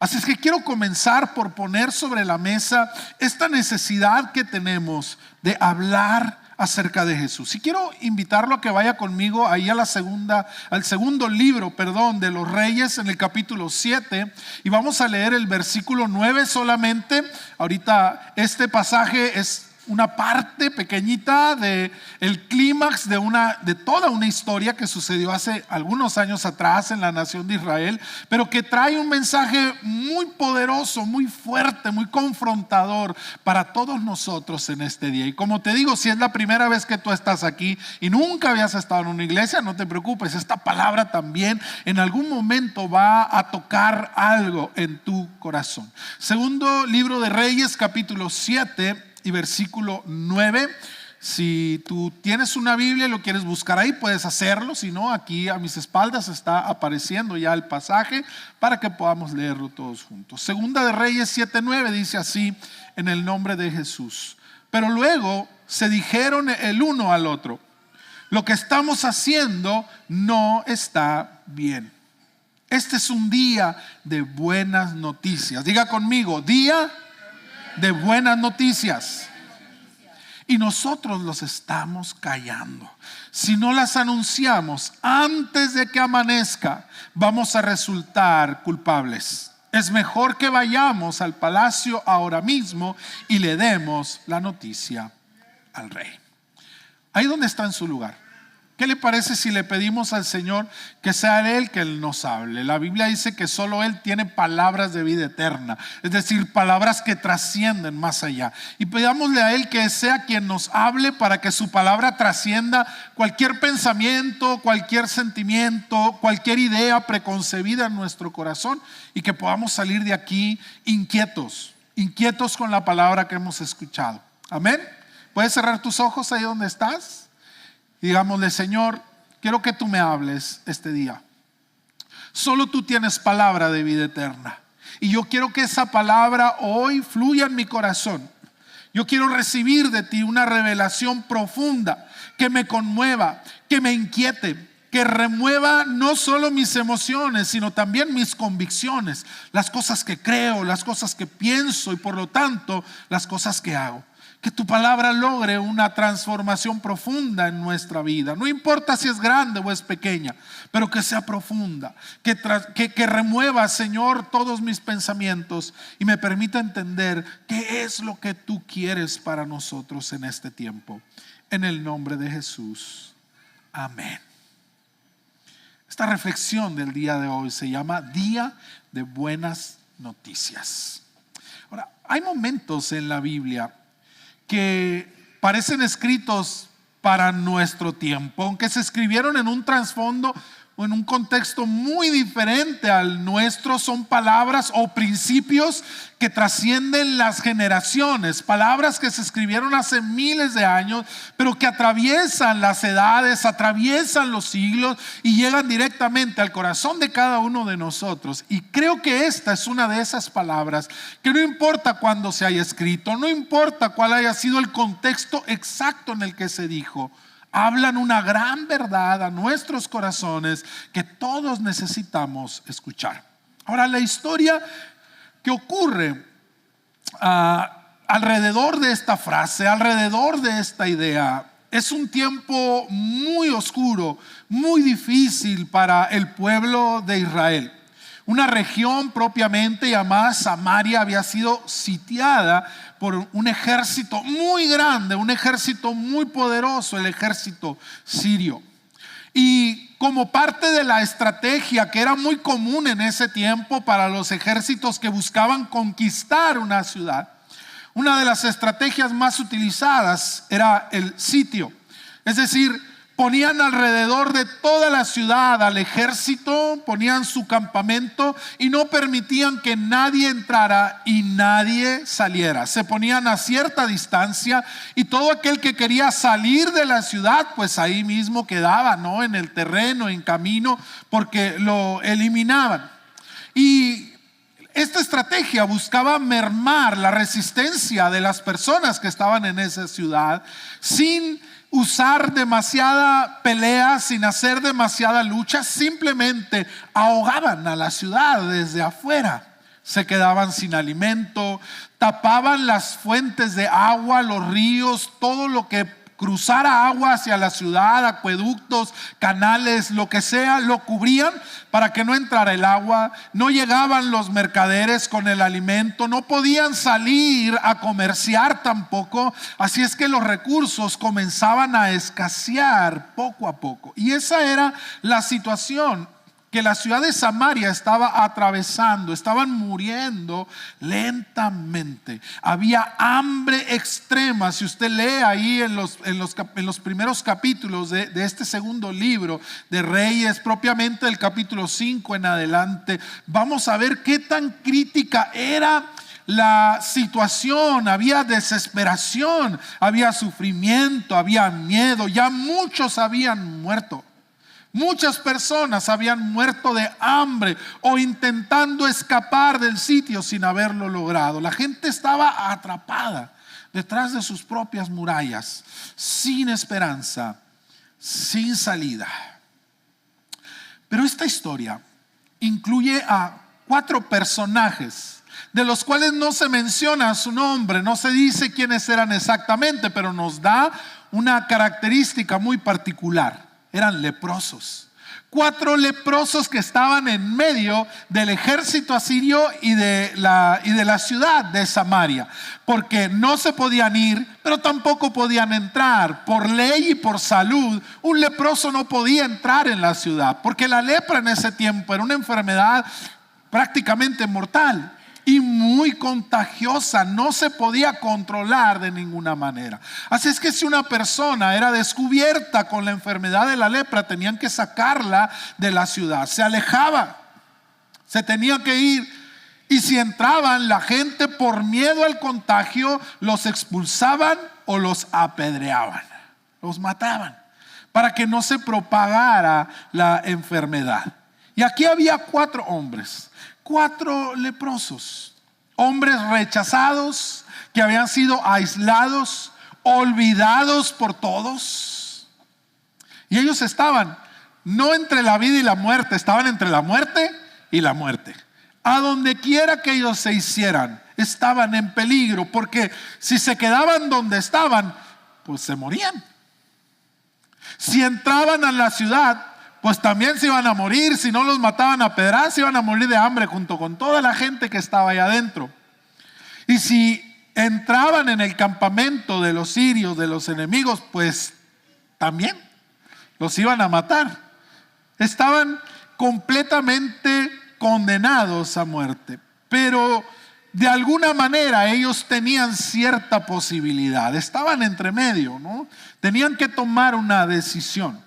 Así es que quiero comenzar por poner sobre la mesa esta necesidad que tenemos de hablar acerca de Jesús. Y quiero invitarlo a que vaya conmigo ahí al segundo libro, de los Reyes, en el capítulo 7, y vamos a leer el versículo 9 solamente. Ahorita este pasaje es una parte pequeñita de el clímax de toda una historia que sucedió hace algunos años atrás en la nación de Israel, pero que trae un mensaje muy poderoso, muy fuerte, muy confrontador para todos nosotros en este día. Y como te digo, si es la primera vez que tú estás aquí y nunca habías estado en una iglesia, no te preocupes, esta palabra también en algún momento va a tocar algo en tu corazón. Segundo libro de Reyes, capítulo 7 y versículo 9. Si tú tienes una Biblia y lo quieres buscar ahí, puedes hacerlo. Si no, aquí a mis espaldas está apareciendo ya el pasaje para que podamos leerlo todos juntos. Segunda de Reyes 7:9 dice así: en el nombre de Jesús. Pero luego se dijeron el uno al otro: lo que estamos haciendo no está bien. Este es un día de buenas noticias. Diga conmigo: día de buenas noticias. Y nosotros los estamos callando. Si no las anunciamos antes de que amanezca, vamos a resultar culpables. Es mejor que vayamos al palacio ahora mismo y le demos la noticia al rey. Ahí donde está en su lugar, ¿qué le parece si le pedimos al Señor que sea Él que nos hable? La Biblia dice que solo Él tiene palabras de vida eterna, es decir, palabras que trascienden más allá. Y pidámosle a Él que sea quien nos hable para que su palabra trascienda cualquier pensamiento, cualquier sentimiento, cualquier idea preconcebida en nuestro corazón, y que podamos salir de aquí inquietos con la palabra que hemos escuchado. Amén. ¿Puedes cerrar tus ojos ahí donde estás? Y digámosle: Señor, quiero que tú me hables este día. Solo tú tienes palabra de vida eterna, y yo quiero que esa palabra hoy fluya en mi corazón. Yo quiero recibir de ti una revelación profunda que me conmueva, que me inquiete, que remueva no solo mis emociones, sino también mis convicciones, las cosas que creo, las cosas que pienso y por lo tanto las cosas que hago. Que tu palabra logre una transformación profunda en nuestra vida. No importa si es grande o es pequeña, pero que sea profunda. Que remueva, Señor, todos mis pensamientos y me permita entender qué es lo que tú quieres para nosotros en este tiempo. En el nombre de Jesús. Amén. Esta reflexión del día de hoy se llama Día de Buenas Noticias. Ahora, hay momentos en la Biblia que parecen escritos para nuestro tiempo, aunque se escribieron en un trasfondo o en un contexto muy diferente al nuestro. Son palabras o principios que trascienden las generaciones, palabras que se escribieron hace miles de años, pero que atraviesan las edades, atraviesan los siglos y llegan directamente al corazón de cada uno de nosotros. Y creo que esta es una de esas palabras que no importa cuándo se haya escrito, no importa cuál haya sido el contexto exacto en el que se dijo, hablan una gran verdad a nuestros corazones que todos necesitamos escuchar. Ahora, la historia que ocurre alrededor de esta frase, alrededor de esta idea, es un tiempo muy oscuro, muy difícil para el pueblo de Israel. Una región propiamente llamada Samaria había sido sitiada por un ejército muy grande, un ejército muy poderoso, el ejército sirio. Y como parte de la estrategia que era muy común en ese tiempo para los ejércitos que buscaban conquistar una ciudad, una de las estrategias más utilizadas era el sitio. Es decir, ponían alrededor de toda la ciudad al ejército, ponían su campamento y no permitían que nadie entrara y nadie saliera. Se ponían a cierta distancia y todo aquel que quería salir de la ciudad, pues ahí mismo quedaba, ¿no? En el terreno, en camino, porque lo eliminaban. Y esta estrategia buscaba mermar la resistencia de las personas que estaban en esa ciudad sin usar demasiada pelea, sin hacer demasiada lucha. Simplemente ahogaban a la ciudad desde afuera. se quedaban sin alimento, tapaban las fuentes de agua, los ríos, todo lo que cruzara agua hacia la ciudad, acueductos, canales, lo que sea, lo cubrían para que no entrara el agua. No llegaban los mercaderes con el alimento, no podían salir a comerciar tampoco. Así es que los recursos comenzaban a escasear poco a poco. Y esa era la situación que la ciudad de Samaria estaba atravesando. Estaban muriendo lentamente. Había hambre extrema. Si usted lee ahí en los primeros capítulos de este segundo libro de Reyes, propiamente del capítulo 5 en adelante, vamos a ver qué tan crítica era la situación. Había desesperación, había sufrimiento, había miedo. Ya muchos habían muerto. Muchas personas habían muerto de hambre o intentando escapar del sitio sin haberlo logrado. La gente estaba atrapada detrás de sus propias murallas, sin esperanza, sin salida. Pero esta historia incluye a 4 personajes, de los cuales no se menciona su nombre, no se dice quiénes eran exactamente, pero nos da una característica muy particular. Eran leprosos. 4 leprosos que estaban en medio del ejército asirio y de la ciudad de Samaria, porque no se podían ir, pero tampoco podían entrar. Por ley y por salud, un leproso no podía entrar en la ciudad, porque la lepra en ese tiempo era una enfermedad prácticamente mortal y muy contagiosa, no se podía controlar de ninguna manera. Así es que si una persona era descubierta con la enfermedad de la lepra, tenían que sacarla de la ciudad. Se alejaba, se tenía que ir. Y si entraban, la gente por miedo al contagio los expulsaban o los apedreaban, los mataban, para que no se propagara la enfermedad. Y aquí había 4 hombres, 4 leprosos, hombres rechazados, que habían sido aislados, olvidados por todos. Y ellos estaban no entre la vida y la muerte, estaban entre la muerte y la muerte. A donde quiera que ellos se hicieran, estaban en peligro, porque si se quedaban donde estaban, pues se morían. Si entraban a la ciudad, pues también se iban a morir. Si no los mataban a pedradas, se iban a morir de hambre junto con toda la gente que estaba allá adentro. Y si entraban en el campamento de los sirios, de los enemigos, pues también los iban a matar. Estaban completamente condenados a muerte. Pero de alguna manera ellos tenían cierta posibilidad. Estaban entre medio, ¿no? Tenían que tomar una decisión.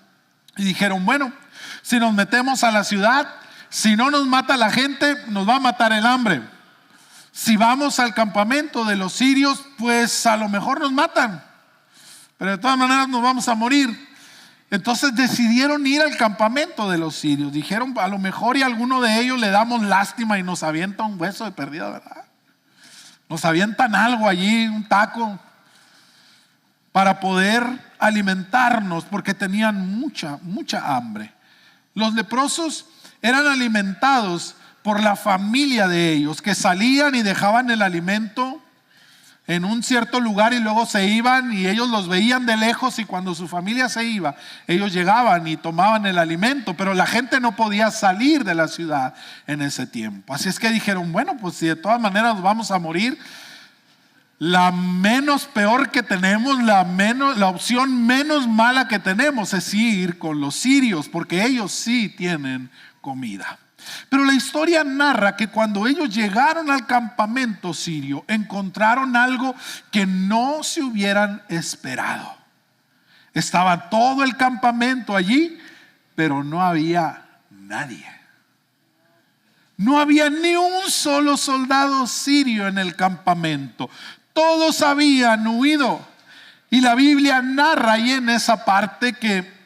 Y dijeron, bueno, si nos metemos a la ciudad, si no nos mata la gente, nos va a matar el hambre. Si vamos al campamento de los sirios, pues a lo mejor nos matan, pero de todas maneras nos vamos a morir. Entonces decidieron ir al campamento de los sirios. Dijeron, a lo mejor y a alguno de ellos le damos lástima y nos avienta un hueso de perdida, ¿verdad? Nos avientan algo allí, un taco, para poder alimentarnos, porque tenían mucha hambre. Los leprosos eran alimentados por la familia de ellos, que salían y dejaban el alimento en un cierto lugar y luego se iban, y ellos los veían de lejos, y cuando su familia se iba, ellos llegaban y tomaban el alimento, pero la gente no podía salir de la ciudad en ese tiempo. Así es que dijeron, bueno, pues si de todas maneras nos vamos a morir, la menos peor que tenemos, la opción menos mala que tenemos es ir con los sirios, porque ellos sí tienen comida. Pero la historia narra que cuando ellos llegaron al campamento sirio, encontraron algo que no se hubieran esperado. Estaba todo el campamento allí, pero no había nadie. No había ni un solo soldado sirio en el campamento. Todos habían huido. Y la Biblia narra ahí en esa parte que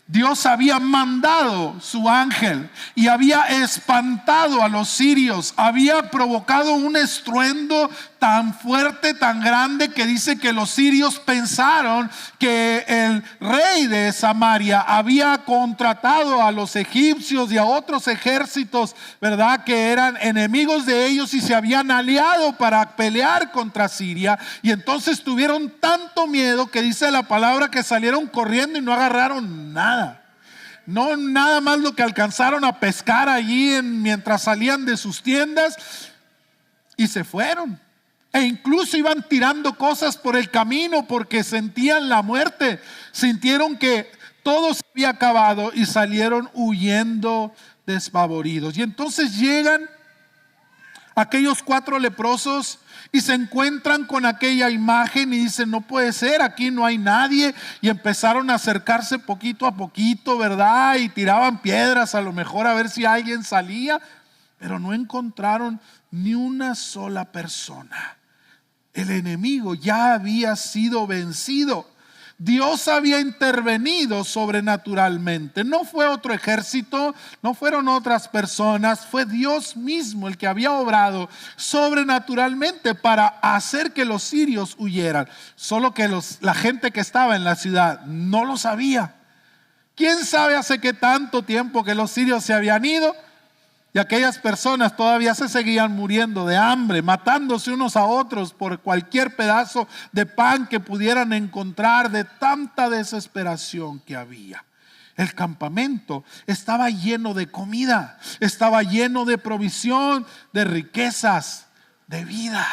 Dios había mandado su ángel y había espantado a los sirios, había provocado un estruendo tan tan fuerte, tan grande, que dice que los sirios pensaron que el rey de Samaria había contratado a los egipcios y a otros ejércitos, ¿verdad?, que eran enemigos de ellos y se habían aliado para pelear contra Siria. Y entonces tuvieron tanto miedo que dice la palabra que salieron corriendo y no agarraron nada. No, nada más lo que alcanzaron a pescar allí mientras salían de sus tiendas, y se fueron. E incluso iban tirando cosas por el camino porque sentían la muerte. Sintieron que todo se había acabado y salieron huyendo despavoridos. Y entonces llegan aquellos 4 leprosos y se encuentran con aquella imagen y dicen: no puede ser, aquí no hay nadie. Y empezaron a acercarse poquito a poquito, ¿verdad? Y tiraban piedras a lo mejor a ver si alguien salía, pero no encontraron ni una sola persona. El enemigo ya había sido vencido. Dios había intervenido sobrenaturalmente. No fue otro ejército, no fueron otras personas, fue Dios mismo el que había obrado sobrenaturalmente para hacer que los sirios huyeran. Solo que la gente que estaba en la ciudad no lo sabía. ¿Quién sabe hace qué tanto tiempo que los sirios se habían ido? Y aquellas personas todavía se seguían muriendo de hambre, matándose unos a otros por cualquier pedazo de pan que pudieran encontrar, de tanta desesperación que había. El campamento estaba lleno de comida, estaba lleno de provisión, de riquezas, de vida.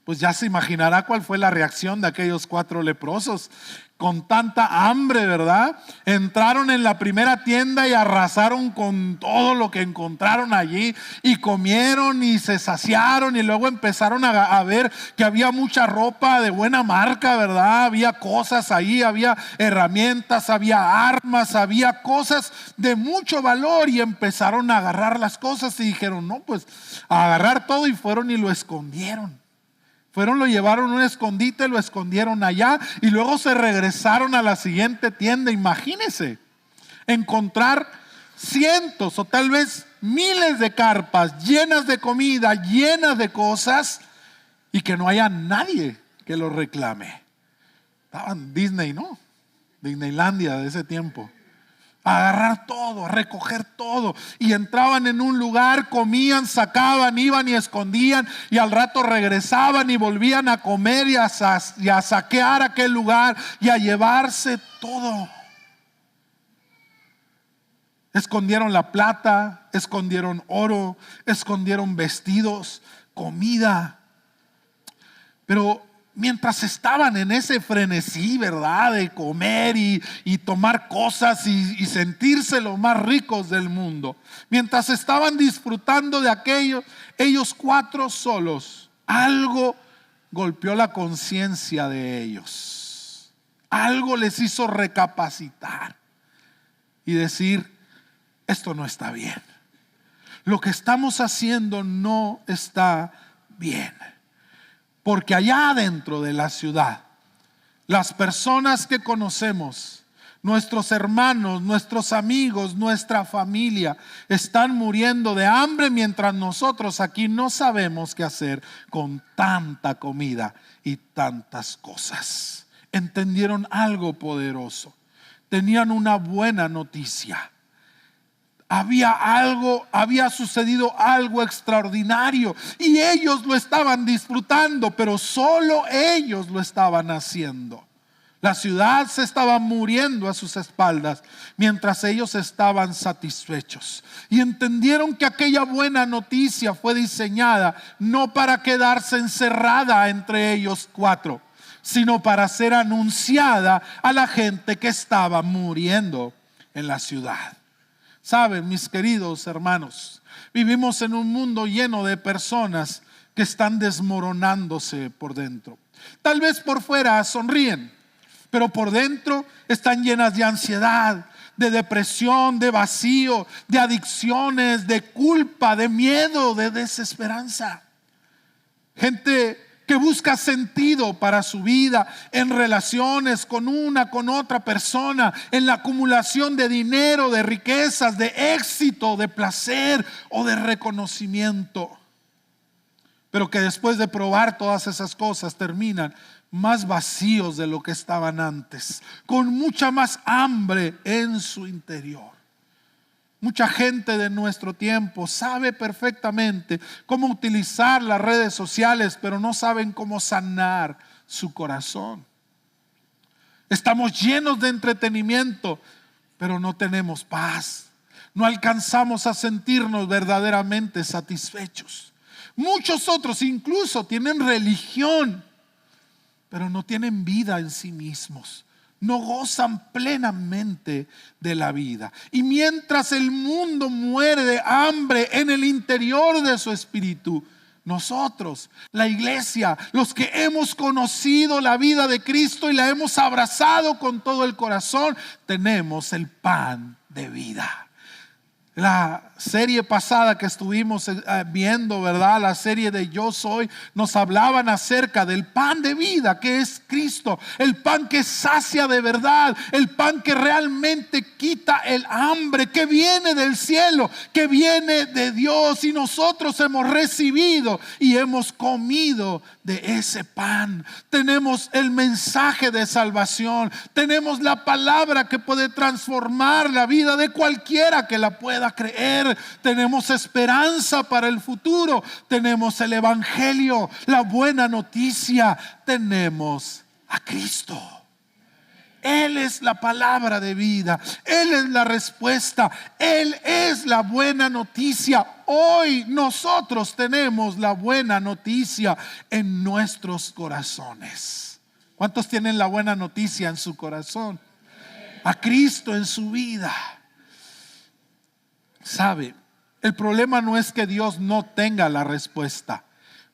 Pues ya se imaginará cuál fue la reacción de aquellos 4 leprosos. Con tanta hambre, ¿verdad? Entraron en la primera tienda y arrasaron con todo lo que encontraron allí, y comieron y se saciaron, y luego empezaron a ver que había mucha ropa de buena marca, ¿verdad? Había cosas ahí, había herramientas, había armas, había cosas de mucho valor, y empezaron a agarrar las cosas y dijeron: no, pues a agarrar todo, y fueron y lo escondieron. Lo llevaron a un escondite, lo escondieron allá, y luego se regresaron a la siguiente tienda. Imagínense encontrar cientos o tal vez miles de carpas llenas de comida, llenas de cosas, y que no haya nadie que lo reclame. Estaban Disney, ¿no? Disneylandia de ese tiempo. A agarrar todo, a recoger todo, y entraban en un lugar, comían, sacaban, iban y escondían, y al rato regresaban y volvían a comer y a saquear aquel lugar y a llevarse todo. Escondieron la plata, escondieron oro, escondieron vestidos, comida. Pero mientras estaban en ese frenesí, ¿verdad?, de comer y tomar cosas y sentirse los más ricos del mundo, mientras estaban disfrutando de aquello, ellos 4 solos, algo golpeó la conciencia de ellos. Algo les hizo recapacitar y decir: esto no está bien. Lo que estamos haciendo no está bien. Porque allá adentro de la ciudad, las personas que conocemos, nuestros hermanos, nuestros amigos, nuestra familia, están muriendo de hambre, mientras nosotros aquí no sabemos qué hacer con tanta comida y tantas cosas. Entendieron algo poderoso. Tenían una buena noticia. Había sucedido algo extraordinario, y ellos lo estaban disfrutando, pero solo ellos lo estaban haciendo. La ciudad se estaba muriendo a sus espaldas, mientras ellos estaban satisfechos. Y entendieron que aquella buena noticia fue diseñada no para quedarse encerrada entre ellos 4, sino para ser anunciada a la gente que estaba muriendo en la ciudad. Saben, mis queridos hermanos, vivimos en un mundo lleno de personas que están desmoronándose por dentro. Tal vez por fuera sonríen, pero por dentro están llenas de ansiedad, de depresión, de vacío, de adicciones, de culpa, de miedo, de desesperanza. Gente que busca sentido para su vida en relaciones con otra persona, en la acumulación de dinero, de riquezas, de éxito, de placer o de reconocimiento. pero que después de probar todas esas cosas terminan más vacíos de lo que estaban antes, con mucha más hambre en su interior. Mucha gente de nuestro tiempo sabe perfectamente cómo utilizar las redes sociales, pero no saben cómo sanar su corazón. Estamos llenos de entretenimiento, pero no tenemos paz. No alcanzamos a sentirnos verdaderamente satisfechos. Muchos otros incluso tienen religión, pero no tienen vida en sí mismos. No gozan plenamente de la vida. Y mientras el mundo muere de hambre en el interior de su espíritu, nosotros, la iglesia, los que hemos conocido la vida de Cristo y la hemos abrazado con todo el corazón, tenemos el pan de vida. La serie pasada que estuvimos viendo, ¿verdad? La serie de Yo Soy, nos hablaban acerca del pan de vida que es Cristo, el pan que sacia de verdad, el pan que realmente quita el hambre, que viene del cielo, que viene de Dios, y nosotros hemos recibido y hemos comido de ese pan. Tenemos el mensaje de salvación, tenemos la palabra que puede transformar la vida de cualquiera que la pueda creer. Tenemos esperanza para el futuro, tenemos el evangelio, la buena noticia, tenemos a Cristo. Él es la palabra de vida, Él es la respuesta, Él es la buena noticia. Hoy nosotros tenemos la buena noticia en nuestros corazones. ¿Cuántos tienen la buena noticia en su corazón? A Cristo en su vida. ¿Sabe? El problema no es que Dios no tenga la respuesta.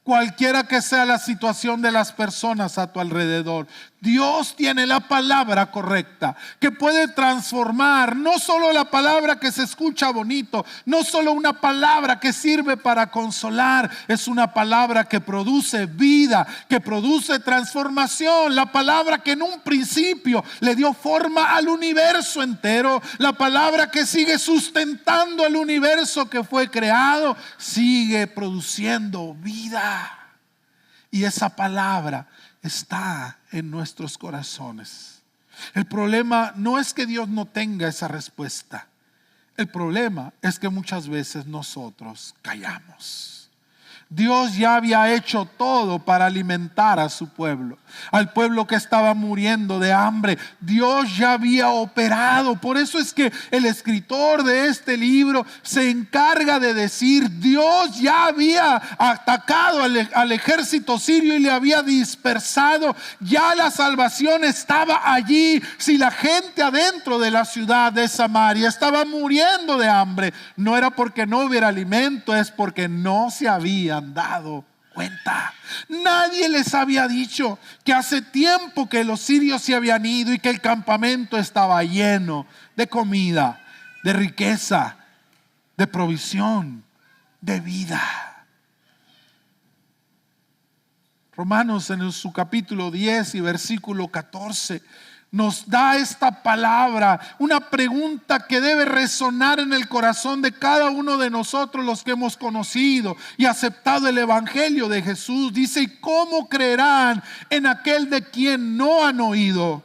Cualquiera que sea la situación de las personas a tu alrededor, Dios tiene la palabra correcta que puede transformar. No solo la palabra que se escucha bonito, no solo una palabra que sirve para consolar, es una palabra que produce vida, que produce transformación. La palabra que en un principio le dio forma al universo entero, la palabra que sigue sustentando el universo que fue creado, sigue produciendo vida. Y esa palabra está en nuestros corazones. El problema no es que Dios no tenga esa respuesta. El problema es que muchas veces nosotros callamos. Dios ya había hecho todo para alimentar a su pueblo, al pueblo que estaba muriendo de hambre. Dios ya había operado. Por eso es que el escritor de este libro se encarga de decir: Dios ya había atacado al ejército sirio y le había dispersado. Ya la salvación estaba allí. Si la gente adentro de la ciudad de Samaria estaba muriendo de hambre, no era porque no hubiera alimento, es porque no se habían dado cuenta. Nadie les había dicho que hace tiempo que los sirios se habían ido y que el campamento estaba lleno de comida, de riqueza, de provisión, de vida. Romanos en su capítulo 10 y versículo 14 nos da esta palabra, una pregunta que debe resonar en el corazón de cada uno de nosotros, los que hemos conocido y aceptado el evangelio de Jesús. Dice: ¿y cómo creerán en aquel de quien no han oído?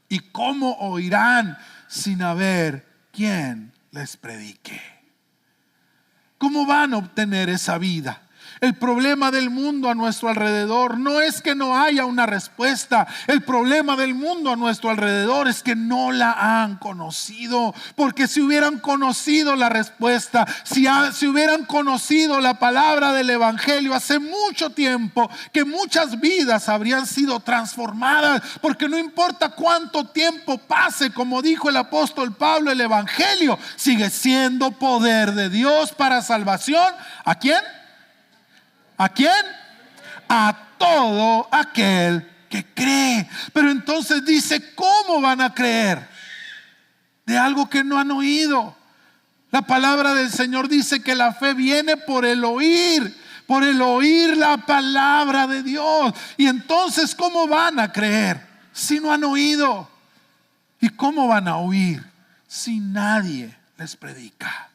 ¿Y cómo oirán sin haber quien les predique? ¿Cómo van a obtener esa vida? El problema del mundo a nuestro alrededor no es que no haya una respuesta. El problema del mundo a nuestro alrededor es que no la han conocido. Porque si hubieran conocido la respuesta, si hubieran conocido la palabra del evangelio hace mucho tiempo, que muchas vidas habrían sido transformadas. Porque no importa cuánto tiempo pase, como dijo el apóstol Pablo, el evangelio sigue siendo poder de Dios para salvación. ¿A quién? ¿A quién? A todo aquel que cree. Pero entonces dice: ¿cómo van a creer de algo que no han oído? La palabra del Señor dice que la fe viene por el oír la palabra de Dios. Y entonces, ¿cómo van a creer si no han oído? ¿Y cómo van a oír si nadie les predica?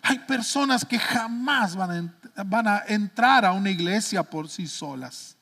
Hay personas que jamás van van a entrar a una iglesia por sí solas.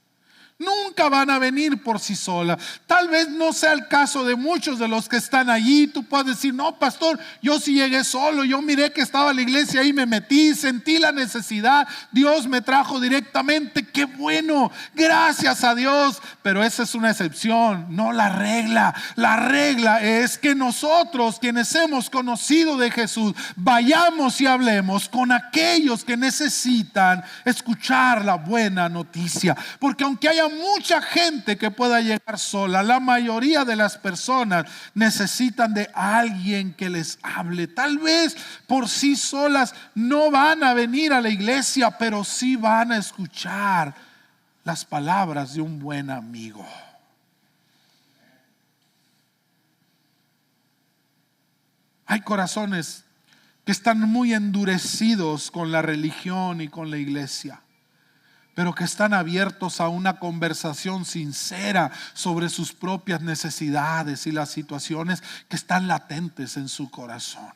Nunca van a venir por sí solas. Tal vez no sea el caso de muchos de los que están allí. Tú puedes decir, no, pastor, yo sí llegué solo. Yo miré que estaba la iglesia y me metí, sentí la necesidad. Dios me trajo directamente. Qué bueno, gracias a Dios. Pero esa es una excepción, no la regla. La regla es que nosotros, quienes hemos conocido de Jesús, vayamos y hablemos con aquellos que necesitan escuchar la buena noticia. Porque aunque haya mucha gente que pueda llegar sola, la mayoría de las personas necesitan de alguien que les hable. Tal vez por sí solas no van a venir a la iglesia, pero sí van a escuchar las palabras de un buen amigo. Hay corazones que están muy endurecidos con la religión y con la iglesia, pero que están abiertos a una conversación sincera sobre sus propias necesidades y las situaciones que están latentes en su corazón.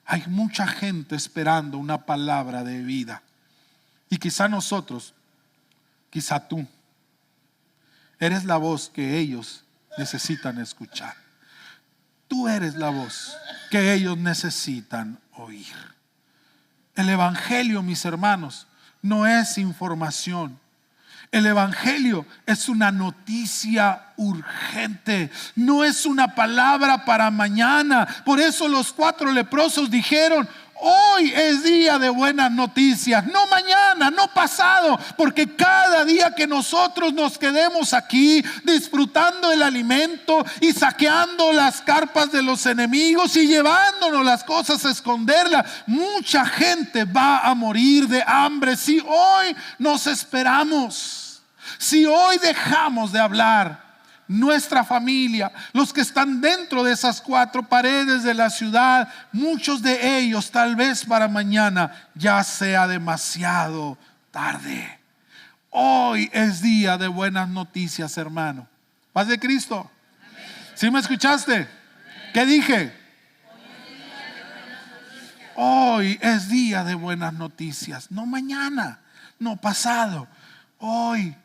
Hay mucha gente esperando una palabra de vida. Y quizá nosotros, quizá tú, eres la voz que ellos necesitan escuchar. Tú eres la voz que ellos necesitan oír. El evangelio, mis hermanos, no es información. El evangelio es una noticia urgente, no es una palabra para mañana. Por eso los 4 leprosos dijeron: hoy es día de buenas noticias, no mañana, no pasado, porque cada día que nosotros nos quedemos aquí disfrutando el alimento y saqueando las carpas de los enemigos y llevándonos las cosas a esconderlas, mucha gente va a morir de hambre. Si hoy nos esperamos, si hoy dejamos de hablar, nuestra familia, los que están dentro de esas 4 paredes de la ciudad, muchos de ellos tal vez para mañana ya sea demasiado tarde. Hoy es día de buenas noticias, hermano. Paz de Cristo. ¿Sí me escuchaste? Amén. ¿Qué dije? Hoy es día de buenas noticias, no mañana, no pasado, hoy.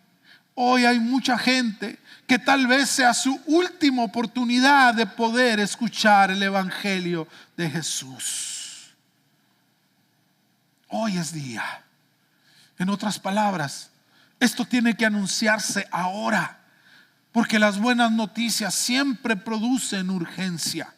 Hoy hay mucha gente que tal vez sea su última oportunidad de poder escuchar el evangelio de Jesús. Hoy es día. En otras palabras, esto tiene que anunciarse ahora, porque las buenas noticias siempre producen urgencia.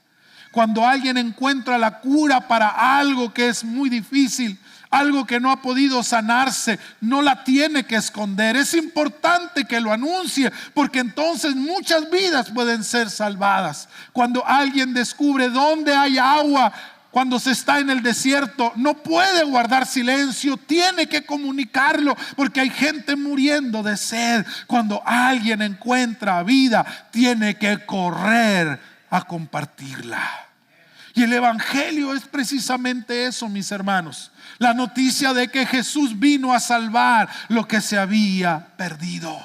Cuando alguien encuentra la cura para algo que es muy difícil, algo que no ha podido sanarse, no la tiene que esconder. Es importante que lo anuncie, porque entonces muchas vidas pueden ser salvadas. Cuando alguien descubre dónde hay agua, cuando se está en el desierto, no puede guardar silencio, tiene que comunicarlo, porque hay gente muriendo de sed. Cuando alguien encuentra vida, tiene que correr a compartirla. Y el evangelio es precisamente eso, mis hermanos. La noticia de que Jesús vino a salvar lo que se había perdido.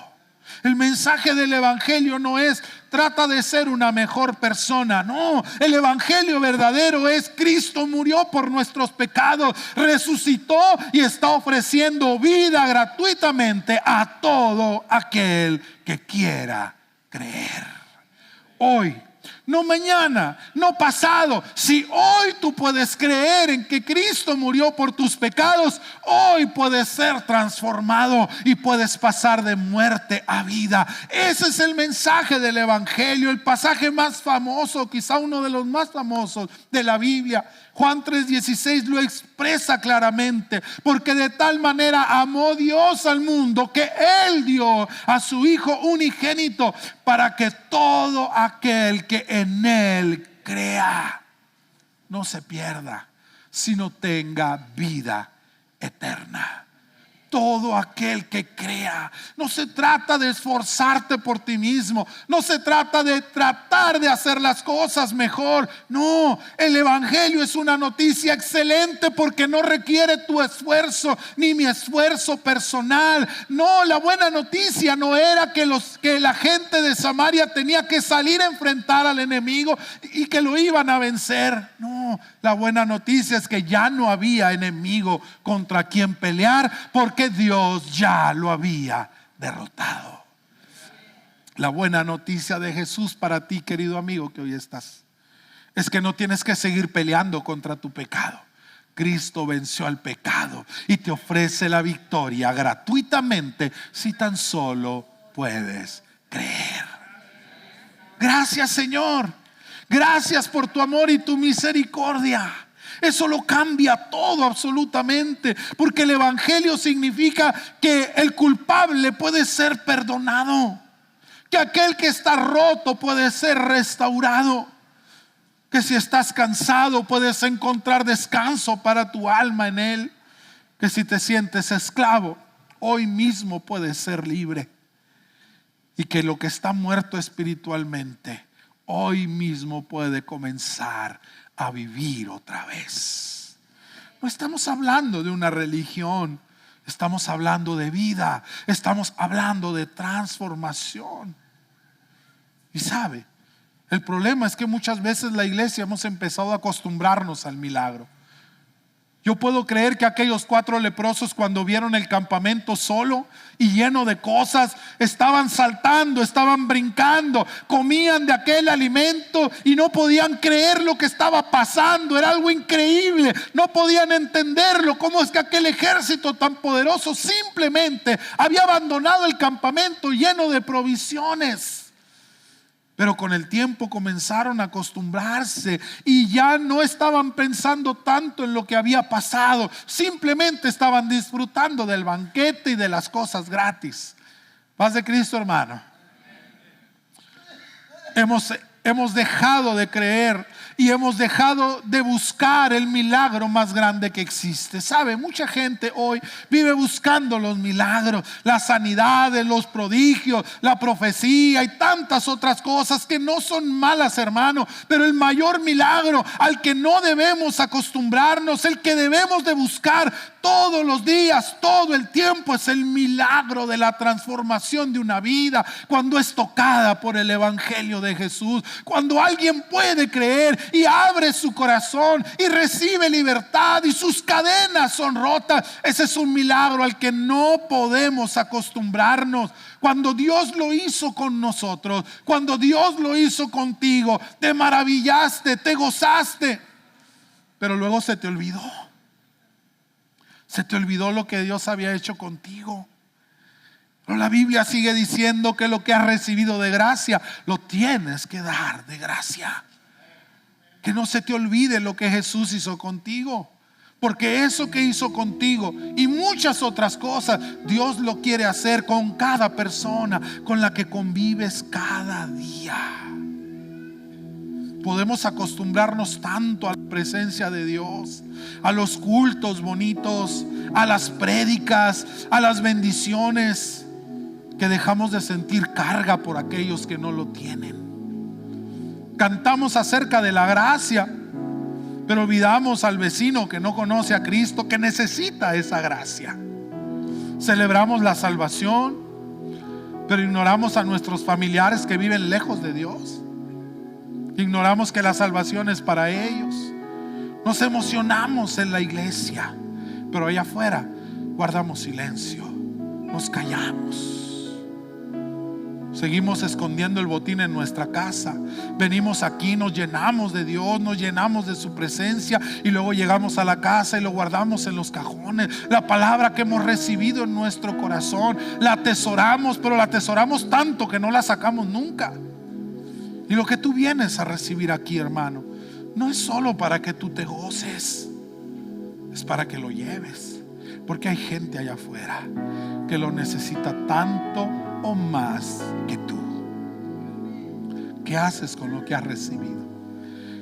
El mensaje del evangelio no es trata de ser una mejor persona. No, el evangelio verdadero es Cristo murió por nuestros pecados, resucitó y está ofreciendo vida gratuitamente a todo aquel que quiera creer. Hoy, no mañana, no pasado. Si hoy tú puedes creer en que Cristo murió por tus pecados, hoy puedes ser transformado y puedes pasar de muerte a vida. Ese es el mensaje del evangelio, el pasaje más famoso, quizá uno de los más famosos de la Biblia. Juan 3:16 lo expresa claramente: porque de tal manera amó Dios al mundo que Él dio a su Hijo unigénito, para que todo aquel que en Él crea no se pierda, sino tenga vida eterna. todo aquel que crea. No se trata de esforzarte por ti mismo, no se trata de tratar de hacer las cosas mejor. No, el evangelio es una noticia excelente porque no requiere tu esfuerzo ni mi esfuerzo personal. No, la buena noticia no era que la gente de Samaria tenía que salir a enfrentar al enemigo y que lo iban a vencer. No, la buena noticia es que ya no había enemigo contra quien pelear, porque Dios ya lo había derrotado. La buena noticia de Jesús para ti, querido amigo, que hoy estás, es que no tienes que seguir peleando contra tu pecado. Cristo venció al pecado y te ofrece la victoria gratuitamente si tan solo puedes creer. Gracias, Señor. Gracias por tu amor y tu misericordia. Eso lo cambia todo absolutamente, porque el evangelio significa que el culpable puede ser perdonado, que aquel que está roto puede ser restaurado, que si estás cansado puedes encontrar descanso para tu alma en Él, que si te sientes esclavo hoy mismo puedes ser libre, y que lo que está muerto espiritualmente hoy mismo puede comenzar a vivir otra vez. No estamos hablando de una religión, estamos hablando de vida, estamos hablando de transformación. Y sabe, el problema es que muchas veces la iglesia hemos empezado a acostumbrarnos al milagro. Yo puedo creer que aquellos 4 leprosos, cuando vieron el campamento solo y lleno de cosas, estaban saltando, estaban brincando, comían de aquel alimento y no podían creer lo que estaba pasando. Era algo increíble, no podían entenderlo. ¿Cómo es que aquel ejército tan poderoso simplemente había abandonado el campamento lleno de provisiones? Pero con el tiempo comenzaron a acostumbrarse y ya no estaban pensando tanto en lo que había pasado. Simplemente estaban disfrutando del banquete y de las cosas gratis. Paz de Cristo, hermano. Hemos dejado de creer y hemos dejado de buscar el milagro más grande que existe. ¿Sabe? Mucha gente hoy vive buscando los milagros, las sanidades, los prodigios, la profecía y tantas otras cosas que no son malas, hermano. Pero el mayor milagro al que no debemos acostumbrarnos, el que debemos de buscar todos los días, todo el tiempo, es el milagro de la transformación de una vida cuando es tocada por el evangelio de Jesús. Cuando alguien puede creer y abre su corazón y recibe libertad y sus cadenas son rotas, ese es un milagro al que no podemos acostumbrarnos. Cuando Dios lo hizo con nosotros, cuando Dios lo hizo contigo, te maravillaste, te gozaste, pero luego se te olvidó. Se te olvidó lo que Dios había hecho contigo. Pero la Biblia sigue diciendo que lo que has recibido de gracia lo tienes que dar de gracia. Que no se te olvide lo que Jesús hizo contigo, porque eso que hizo contigo y muchas otras cosas, Dios lo quiere hacer con cada persona con la que convives cada día. Podemos acostumbrarnos tanto a la presencia de Dios, a los cultos bonitos, a las prédicas, a las bendiciones, que dejamos de sentir carga por aquellos que no lo tienen. Cantamos acerca de la gracia, pero olvidamos al vecino que no conoce a Cristo, que necesita esa gracia. Celebramos la salvación, pero ignoramos a nuestros familiares que viven lejos de Dios. Ignoramos que la salvación es para ellos. Nos emocionamos en la iglesia, pero allá afuera guardamos silencio, nos callamos. Seguimos escondiendo el botín en nuestra casa. Venimos aquí, nos llenamos de Dios, nos llenamos de su presencia y luego llegamos a la casa y lo guardamos en los cajones. La palabra que hemos recibido en nuestro corazón la atesoramos, pero la atesoramos tanto que no la sacamos nunca. Y lo que tú vienes a recibir aquí, hermano, no es solo para que tú te goces, es para que lo lleves, porque hay gente allá afuera que lo necesita tanto o más que tú. ¿Qué haces con lo que has recibido?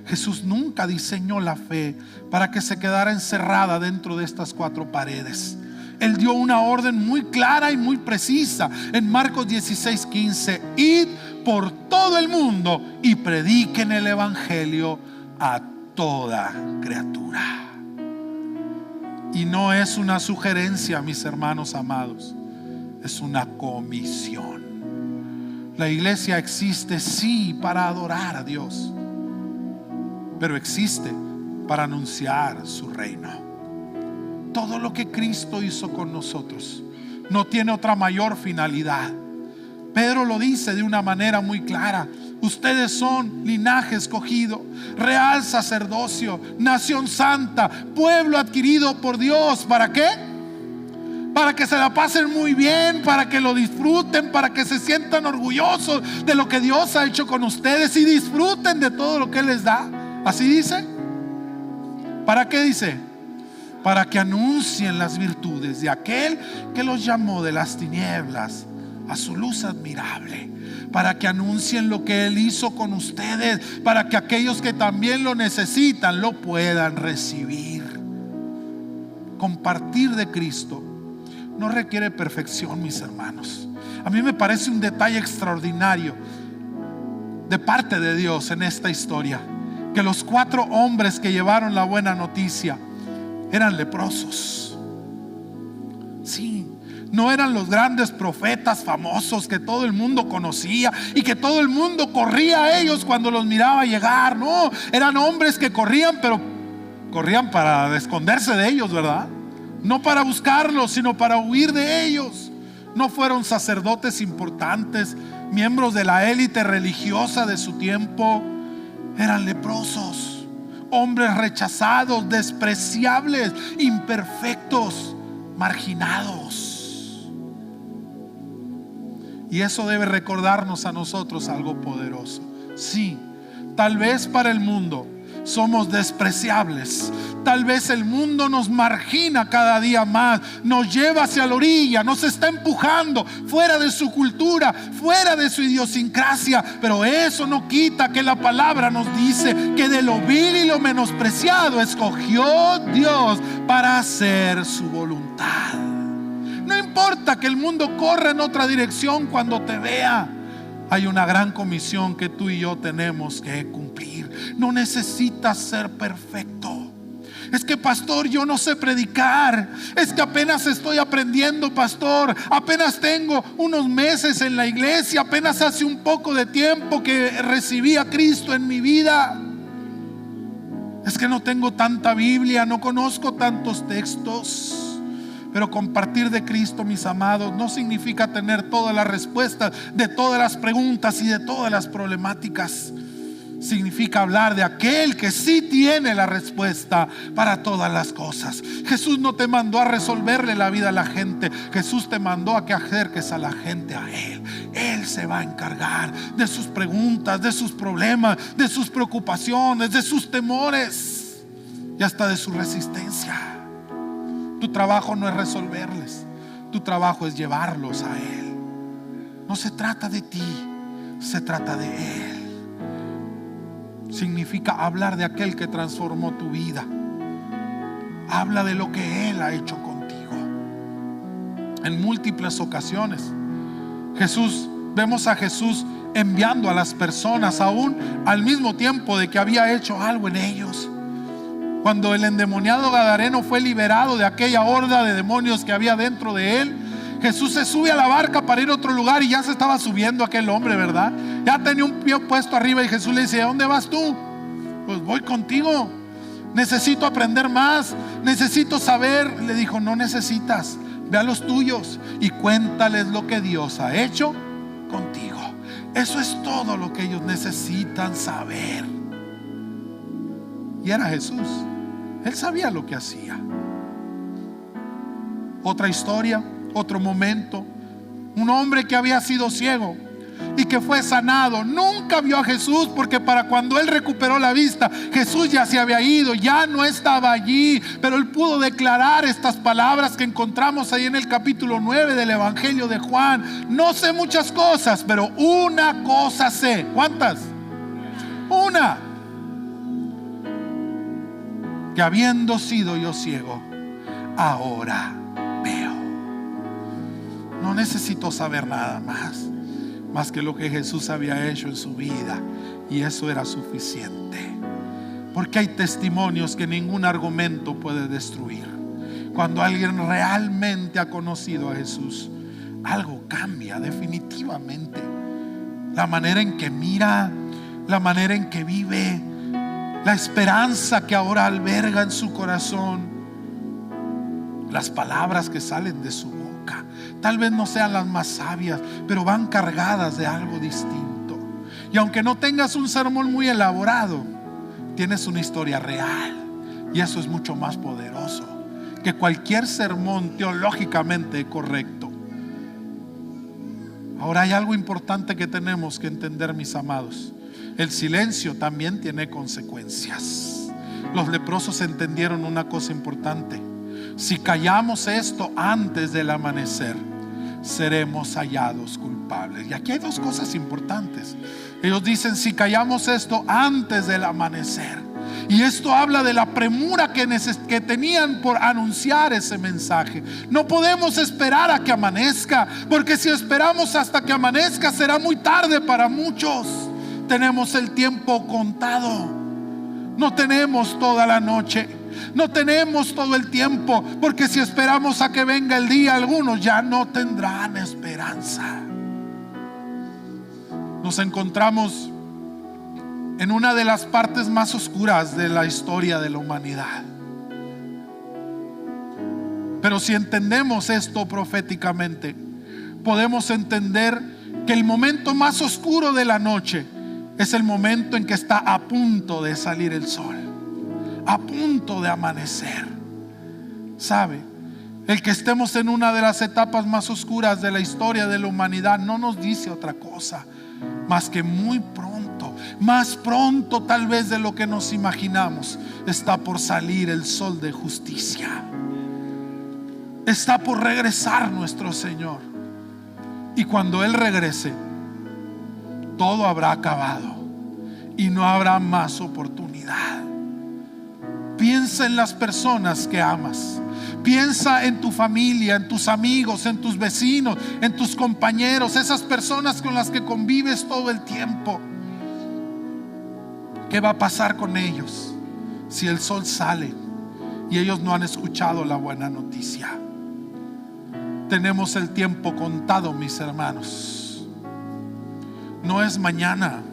Jesús nunca diseñó la fe para que se quedara encerrada dentro de estas 4 paredes. Él dio una orden muy clara y muy precisa en Marcos 16:15: id por todo el mundo y prediquen el evangelio a toda criatura. Y no es una sugerencia, mis hermanos amados, es una comisión. La iglesia existe, sí, para adorar a Dios, pero existe para anunciar su reino. Todo lo que Cristo hizo con nosotros no tiene otra mayor finalidad. Pedro lo dice de una manera muy clara: ustedes son linaje escogido, real sacerdocio, nación santa, pueblo adquirido por Dios. ¿Para qué? Para que se la pasen muy bien, para que lo disfruten, para que se sientan orgullosos de lo que Dios ha hecho con ustedes y disfruten de todo lo que Él les da. ¿Así dice? ¿Para qué dice? Para que anuncien las virtudes de aquel que los llamó de las tinieblas a su luz admirable. Para que anuncien lo que Él hizo con ustedes, para que aquellos que también lo necesitan lo puedan recibir. Compartir de Cristo no requiere perfección, mis hermanos. A mí me parece un detalle extraordinario de parte de Dios en esta historia, que los 4 hombres que llevaron la buena noticia eran leprosos. Sí, no eran los grandes profetas famosos que todo el mundo conocía y que todo el mundo corría a ellos cuando los miraba llegar. No, eran hombres que corrían, pero corrían para esconderse de ellos, ¿verdad? No para buscarlos, sino para huir de ellos. No fueron sacerdotes importantes, miembros de la élite religiosa de su tiempo. Eran leprosos, hombres rechazados, despreciables, imperfectos, marginados. Y eso debe recordarnos a nosotros algo poderoso. Sí, tal vez para el mundo somos despreciables. Tal vez el mundo nos margina cada día más, nos lleva hacia la orilla, nos está empujando fuera de su cultura, fuera de su idiosincrasia. Pero eso no quita que la palabra nos dice que de lo vil y lo menospreciado escogió Dios para hacer su voluntad. No importa que el mundo corra en otra dirección cuando te vea. Hay una gran comisión que tú y yo tenemos que cumplir. No necesitas ser perfecto. Es que, pastor, yo no sé predicar. Es que apenas estoy aprendiendo, pastor. Apenas tengo unos meses en la iglesia. Apenas hace un poco de tiempo que recibí a Cristo en mi vida. Es que no tengo tanta Biblia, no conozco tantos textos. Pero compartir de Cristo, mis amados, no significa tener todas las respuestas de todas las preguntas y de todas las problemáticas. Significa hablar de aquel que sí tiene la respuesta para todas las cosas. Jesús no te mandó a resolverle la vida a la gente. Jesús te mandó a que acerques a la gente a Él. Él se va a encargar de sus preguntas, de sus problemas, de sus preocupaciones, de sus temores y hasta de su resistencia. Tu trabajo no es resolverles, tu trabajo es llevarlos a Él. No se trata de ti, se trata de Él. Significa hablar de aquel que transformó tu vida. Habla de lo que Él ha hecho contigo. En múltiples ocasiones vemos a Jesús enviando a las personas aún al mismo tiempo de que había hecho algo en ellos. Cuando el endemoniado gadareno fue liberado de aquella horda de demonios que había dentro de él, Jesús se sube a la barca para ir a otro lugar y ya se estaba subiendo aquel hombre, ¿verdad? Ya tenía un pie puesto arriba y Jesús le dice: ¿a dónde vas tú? Pues voy contigo. Necesito aprender más, necesito saber. Le dijo: no necesitas, ve a los tuyos y cuéntales lo que Dios ha hecho contigo. Eso es todo lo que ellos necesitan saber. Y era Jesús. Él sabía lo que hacía. Otra historia, otro momento. Un hombre que había sido ciego y que fue sanado. Nunca vio a Jesús, porque para cuando él recuperó la vista, Jesús ya se había ido, ya no estaba allí. Pero él pudo declarar estas palabras que encontramos ahí en el capítulo 9 del Evangelio de Juan: no sé muchas cosas, pero una cosa sé. ¿Cuántas? Una: que habiendo sido yo ciego, ahora veo. no necesitó saber nada más que lo que Jesús había hecho en su vida, y eso era suficiente. Porque hay testimonios que ningún argumento puede destruir. Cuando alguien realmente ha conocido a Jesús, algo cambia definitivamente. La manera en que mira, la manera en que vive, la esperanza que ahora alberga en su corazón, las palabras que salen de su boca, tal vez no sean las más sabias, pero van cargadas de algo distinto. Y aunque no tengas un sermón muy elaborado, tienes una historia real, y eso es mucho más poderoso que cualquier sermón teológicamente correcto. Ahora hay algo importante que tenemos que entender, mis amados. El silencio también tiene consecuencias. Los leprosos entendieron una cosa importante: si callamos esto antes del amanecer, seremos hallados culpables. Y aquí hay dos cosas importantes. Ellos dicen: si callamos esto antes del amanecer. Y esto habla de la premura que tenían por anunciar ese mensaje. No podemos esperar a que amanezca, porque si esperamos hasta que amanezca será muy tarde para muchos. Tenemos el tiempo contado. No tenemos toda la noche, no tenemos todo el tiempo, porque si esperamos a que venga el día, algunos ya no tendrán esperanza. Nos encontramos en una de las partes más oscuras de la historia de la humanidad. Pero si entendemos esto proféticamente, podemos entender que el momento más oscuro de la noche es el momento en que está a punto de salir el sol, a punto de amanecer. ¿Sabe? El que estemos en una de las etapas más oscuras de la historia de la humanidad no nos dice otra cosa más que muy pronto, más pronto tal vez de lo que nos imaginamos, está por salir el sol de justicia. Está por regresar nuestro Señor. Y cuando Él regrese, todo habrá acabado y no habrá más oportunidad. Piensa en las personas que amas. Piensa en tu familia, en tus amigos, en tus vecinos, en tus compañeros, esas personas con las que convives todo el tiempo. ¿Qué va a pasar con ellos si el sol sale y ellos no han escuchado la buena noticia? Tenemos el tiempo contado, mis hermanos. No es mañana,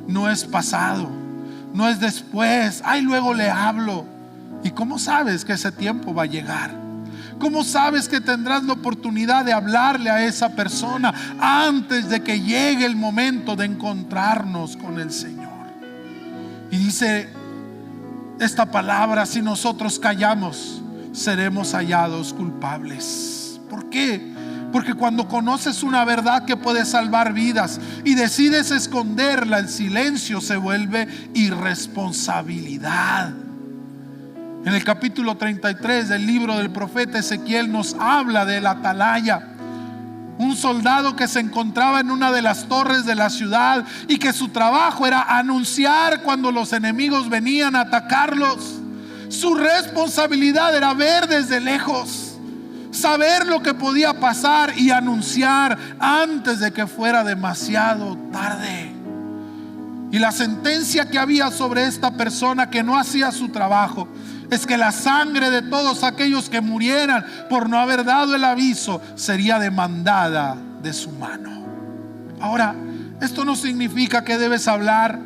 no es pasado, no es después. Ay, luego le hablo. ¿Y cómo sabes que ese tiempo va a llegar? ¿Cómo sabes que tendrás la oportunidad de hablarle a esa persona antes de que llegue el momento de encontrarnos con el Señor? Y dice esta palabra: si nosotros callamos, seremos hallados culpables. ¿Por qué? Porque cuando conoces una verdad que puede salvar vidas y decides esconderla, el silencio se vuelve irresponsabilidad. En el capítulo 33 del libro del profeta Ezequiel nos habla del atalaya, un soldado que se encontraba en una de las torres de la ciudad y que su trabajo era anunciar cuando los enemigos venían a atacarlos. Su responsabilidad era ver desde lejos, saber lo que podía pasar y anunciar antes de que fuera demasiado tarde. Y la sentencia que había sobre esta persona que no hacía su trabajo es que la sangre de todos aquellos que murieran por no haber dado el aviso sería demandada de su mano. Ahora, esto no significa que debes hablar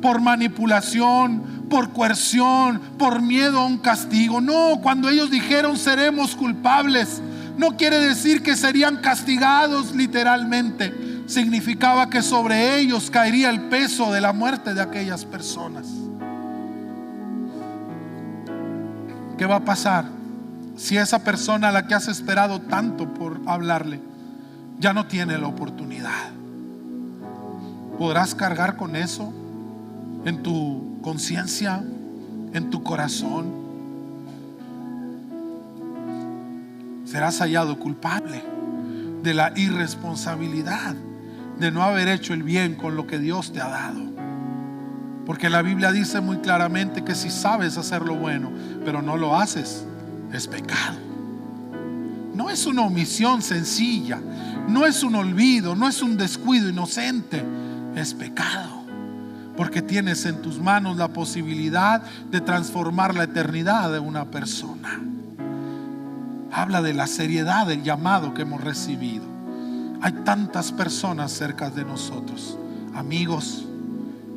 por manipulación, por coerción, por miedo a un castigo. No, cuando ellos dijeron seremos culpables, no quiere decir que serían castigados literalmente. Significaba que sobre ellos caería el peso de la muerte de aquellas personas. ¿Qué va a pasar si esa persona a la que has esperado tanto por hablarle ya no tiene la oportunidad? ¿Podrás cargar con eso en tu conciencia, en tu corazón? Serás hallado culpable de la irresponsabilidad de no haber hecho el bien con lo que Dios te ha dado. Porque la Biblia dice muy claramente que si sabes hacer lo bueno, pero no lo haces, es pecado. no es una omisión sencilla, no es un olvido, no es un descuido inocente, es pecado. Porque tienes en tus manos la posibilidad de transformar la eternidad de una persona. Habla de la seriedad del llamado que hemos recibido. Hay tantas personas cerca de nosotros, amigos,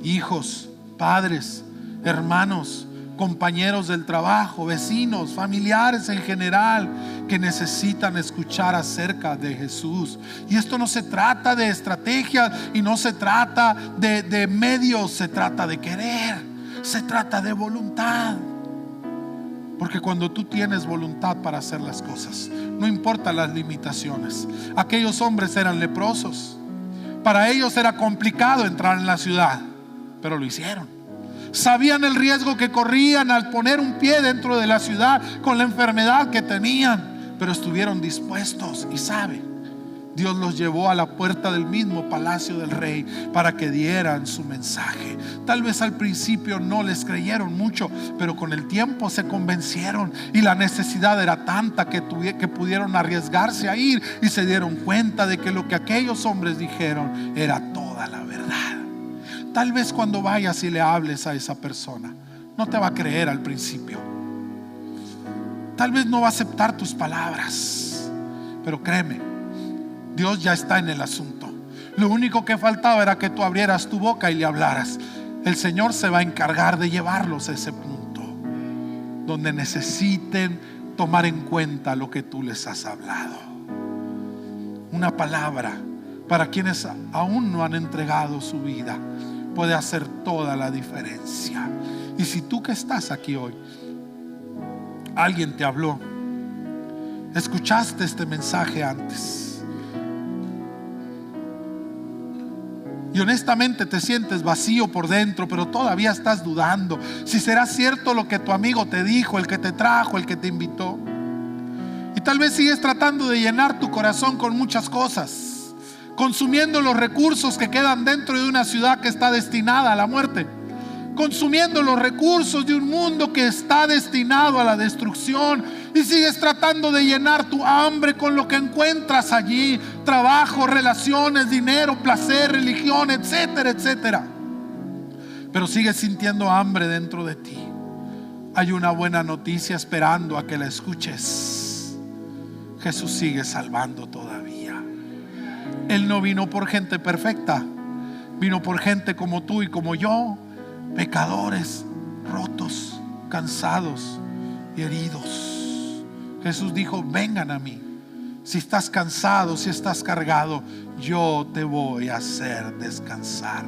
hijos, padres, hermanos, compañeros del trabajo, vecinos, familiares en general, que necesitan escuchar acerca de Jesús. Y esto no se trata de estrategias y no se trata de medios, se trata de querer, se trata de voluntad. Porque cuando tú tienes voluntad para hacer las cosas, no importa las limitaciones. Aquellos hombres eran leprosos. Para ellos era complicado entrar en la ciudad, pero lo hicieron. Sabían el riesgo que corrían al poner un pie dentro de la ciudad con la enfermedad que tenían, pero estuvieron dispuestos. Y sabe, Dios los llevó a la puerta del mismo palacio del rey para que dieran su mensaje. Tal vez al principio no les creyeron mucho, pero con el tiempo se convencieron y la necesidad era tanta que pudieron arriesgarse a ir y se dieron cuenta de que lo que aquellos hombres dijeron era toda la verdad. Tal vez cuando vayas y le hables a esa persona, no te va a creer al principio. Tal vez no va a aceptar tus palabras, pero créeme, Dios ya está en el asunto. Lo único que faltaba era que tú abrieras tu boca y le hablaras. El Señor se va a encargar de llevarlos a ese punto donde necesiten tomar en cuenta lo que tú les has hablado. Una palabra para quienes aún no han entregado su vida puede hacer toda la diferencia. Y si tú que estás aquí hoy, alguien te habló, escuchaste este mensaje antes y honestamente te sientes vacío por dentro, pero todavía estás dudando si será cierto lo que tu amigo te dijo, el que te trajo, el que te invitó, y tal vez sigues tratando de llenar tu corazón con muchas cosas, consumiendo los recursos que quedan dentro de una ciudad que está destinada a la muerte, consumiendo los recursos de un mundo que está destinado a la destrucción, y sigues tratando de llenar tu hambre con lo que encuentras allí: trabajo, relaciones, dinero, placer, religión, etcétera, etcétera. Pero sigues sintiendo hambre dentro de ti. Hay una buena noticia esperando a que la escuches. Jesús sigue salvando todavía. Él no vino por gente perfecta, vino por gente como tú y como yo, pecadores, rotos, cansados y heridos. Jesús dijo: vengan a mí. Si estás cansado, si estás cargado, yo te voy a hacer descansar.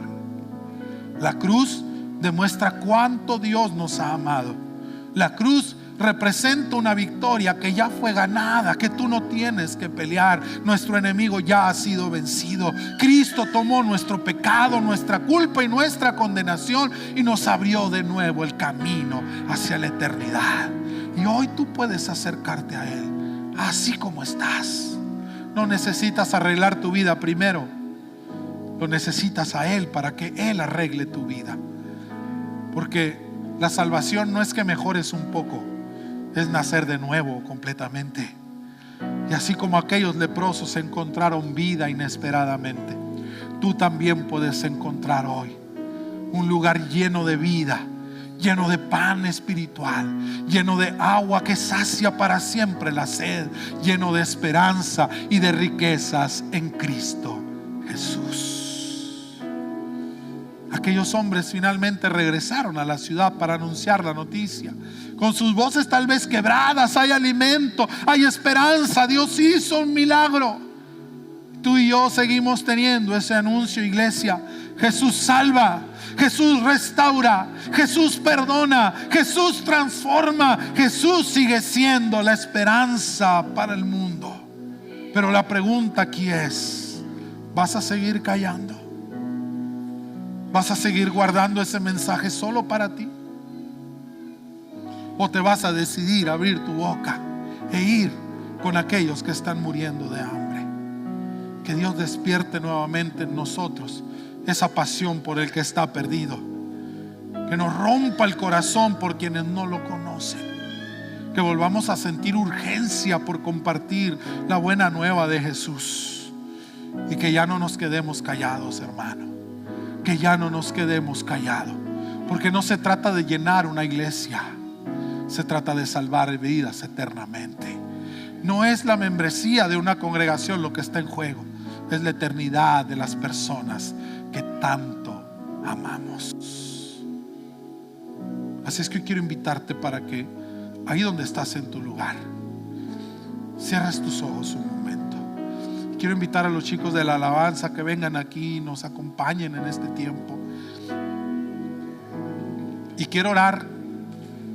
La cruz demuestra cuánto Dios nos ha amado. La cruz representa una victoria que ya fue ganada, que tú no tienes que pelear. Nuestro enemigo ya ha sido vencido. Cristo tomó nuestro pecado, nuestra culpa y nuestra condenación y nos abrió de nuevo el camino hacia la eternidad. Y hoy tú puedes acercarte a Él así como estás. No necesitas arreglar tu vida primero, lo necesitas a Él para que Él arregle tu vida. Porque la salvación no es que mejores un poco, es nacer de nuevo completamente. Y así como aquellos leprosos encontraron vida inesperadamente, tú también puedes encontrar hoy un lugar lleno de vida, lleno de pan espiritual, lleno de agua que sacia para siempre la sed, lleno de esperanza y de riquezas en Cristo Jesús. Aquellos hombres finalmente regresaron a la ciudad para anunciar la noticia. Con sus voces tal vez quebradas: hay alimento, hay esperanza, Dios hizo un milagro. Tú y yo seguimos teniendo ese anuncio, iglesia. Jesús salva, Jesús restaura, Jesús perdona, Jesús transforma. Jesús sigue siendo la esperanza para el mundo. Pero la pregunta aquí es: ¿vas a seguir callando? ¿Vas a seguir guardando ese mensaje solo para ti? ¿O te vas a decidir a abrir tu boca e ir con aquellos que están muriendo de hambre? Que Dios despierte nuevamente en nosotros esa pasión por el que está perdido. Que nos rompa el corazón por quienes no lo conocen. que volvamos a sentir urgencia por compartir la buena nueva de Jesús, y que ya no nos quedemos callados, hermano, que ya no nos quedemos callados, porque no se trata de llenar una iglesia, se trata de salvar vidas eternamente. No es la membresía de una congregación lo que está en juego, es la eternidad de las personas que tanto amamos. Así es que hoy quiero invitarte para que ahí donde estás en tu lugar, cierres tus ojos un momento. Quiero invitar a los chicos de la alabanza que vengan aquí y nos acompañen en este tiempo. Y quiero orar,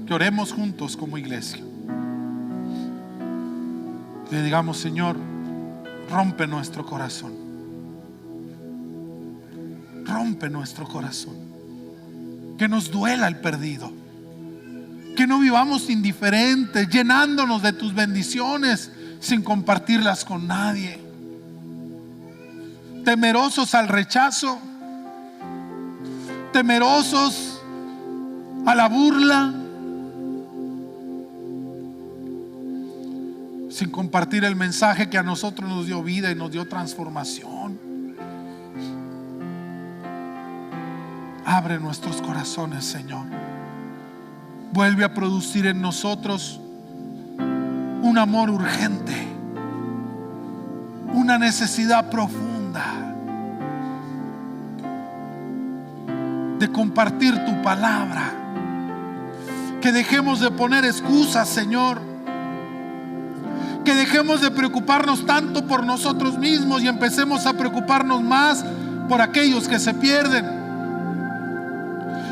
que oremos juntos como iglesia. Le digamos: Señor, rompe nuestro corazón. Rompe nuestro corazón. Que nos duela el perdido. Que no vivamos indiferentes, llenándonos de tus bendiciones sin compartirlas con nadie. Temerosos al rechazo, temerosos a la burla, sin compartir el mensaje que a nosotros nos dio vida y nos dio transformación. Abre nuestros corazones, Señor. Vuelve a producir en nosotros un amor urgente, una necesidad profunda de compartir tu palabra. Que dejemos de poner excusas, Señor. Que dejemos de preocuparnos tanto por nosotros mismos y empecemos a preocuparnos más por aquellos que se pierden.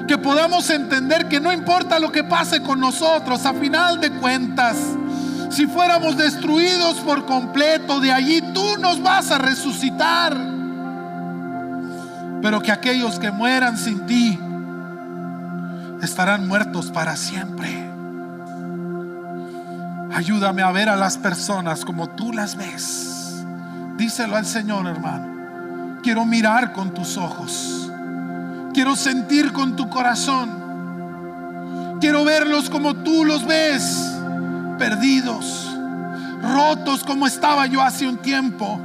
Que podamos entender que no importa lo que pase con nosotros, a final de cuentas, si fuéramos destruidos por completo, de allí tú nos vas a resucitar. Pero que aquellos que mueran sin ti estarán muertos para siempre. Ayúdame a ver a las personas como tú las ves. Díselo al Señor, hermano. Quiero mirar con tus ojos. Quiero sentir con tu corazón. Quiero verlos como tú los ves, perdidos, rotos como estaba yo hace un tiempo,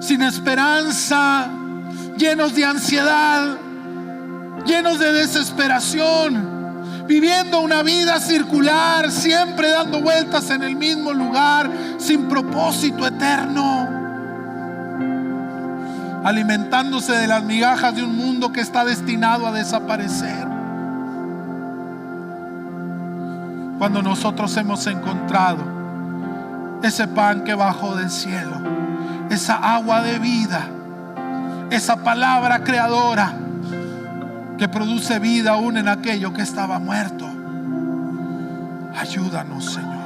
sin esperanza, llenos de ansiedad, llenos de desesperación, viviendo una vida circular, siempre dando vueltas en el mismo lugar, sin propósito eterno, alimentándose de las migajas de un mundo que está destinado a desaparecer. Cuando nosotros hemos encontrado ese pan que bajó del cielo, esa agua de vida, esa palabra creadora que produce vida aún en aquello que estaba muerto, ayúdanos, Señor.